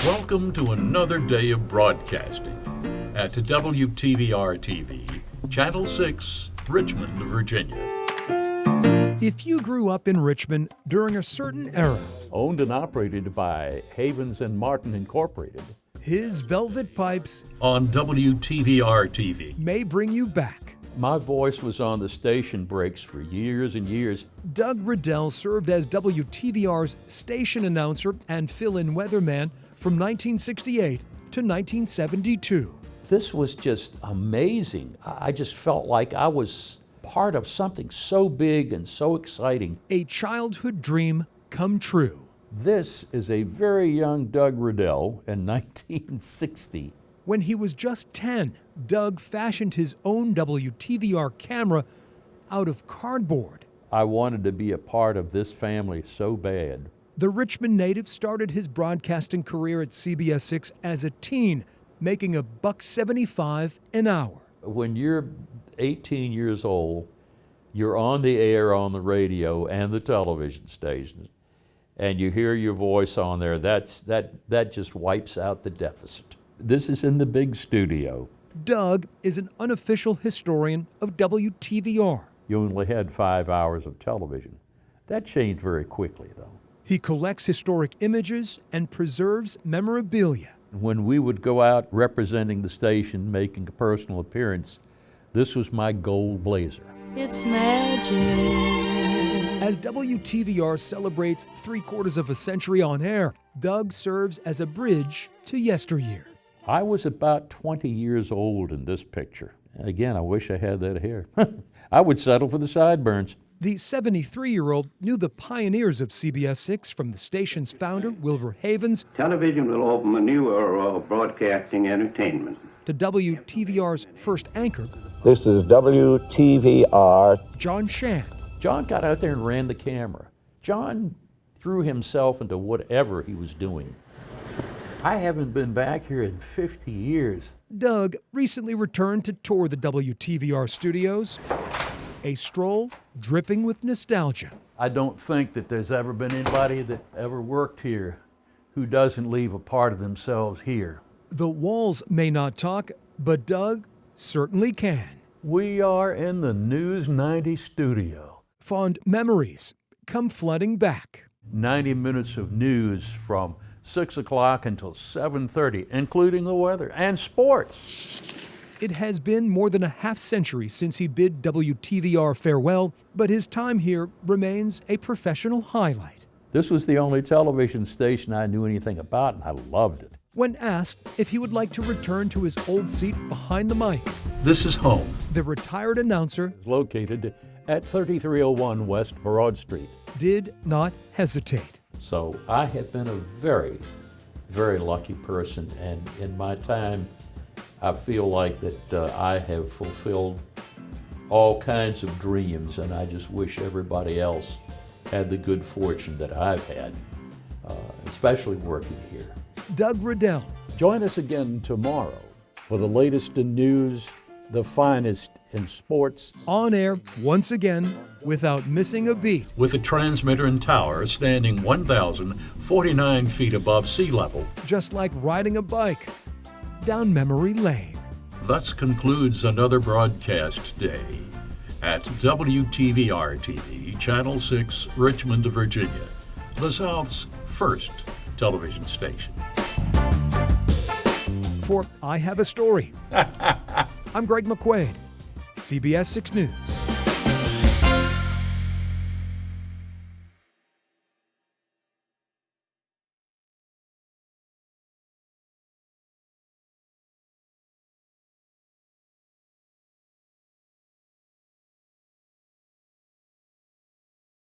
Welcome to another day of broadcasting at WTVR TV, Channel 6, Richmond, Virginia. If you grew up in Richmond during a certain era, owned and operated by Havens and Martin Incorporated, his Velvet Pipes on WTVR TV may bring you back. my voice was on the station breaks for years and years. Doug Riddell served as WTVR's station announcer and fill-in weatherman from 1968 to 1972. This was just amazing. I just felt like I was part of something so big and so exciting. A childhood dream come true. This is a very young Doug Riddell in 1960. When he was just 10, Doug fashioned his own WTVR camera out of cardboard. I wanted to be a part of this family so bad. The Richmond native started his broadcasting career at CBS 6 as a teen, making $1.75 an hour. When you're 18 years old, you're on the air on the radio and the television stations, and you hear your voice on there, that just wipes out the deficit. This is in the big studio. Doug is an unofficial historian of WTVR. You only had 5 hours of television. That changed very quickly, though. He collects historic images and preserves memorabilia. When we would go out representing the station, making a personal appearance, this was my gold blazer. It's magic. As WTVR celebrates 3/4 of a century on air, Doug serves as a bridge to yesteryear. I was about 20 years old in this picture. Again, I wish I had that hair. I would settle for the sideburns. The 73-year-old knew the pioneers of CBS 6 from the station's founder, Wilbur Havens, Television will open a new era of broadcasting entertainment. to WTVR's first anchor, This is WTVR. John Shand. John got out there and ran the camera. John threw himself into whatever he was doing. I haven't been back here in 50 years. Doug recently returned to tour the WTVR studios, a stroll dripping with nostalgia. I don't think that there's ever been anybody that ever worked here who doesn't leave a part of themselves here. The walls may not talk, but Doug certainly can. We are in the News 90 studio. Fond memories come flooding back. 90 minutes of news from 6 o'clock until 7:30, including the weather and sports. It has been more than a half-century since he bid WTVR farewell, but his time here remains a professional highlight. This was the only television station I knew anything about, and I loved it. When asked if he would like to return to his old seat behind the mic, This is home. the retired announcer It's located at 3301 West Broad Street. did not hesitate. So I have been a very, very lucky person, and in my time, I feel like that I have fulfilled all kinds of dreams, and I just wish everybody else had the good fortune that I've had, especially working here. Doug Riddell, Join us again tomorrow for the latest in news, the finest in sports. on air once again without missing a beat. With the transmitter and tower standing 1,049 feet above sea level. Just like riding a bike down memory lane. Thus concludes another broadcast day at WTVR TV, Channel 6, Richmond, Virginia, the South's first television station. For I Have a Story, I'm Greg McQuade, CBS 6 News.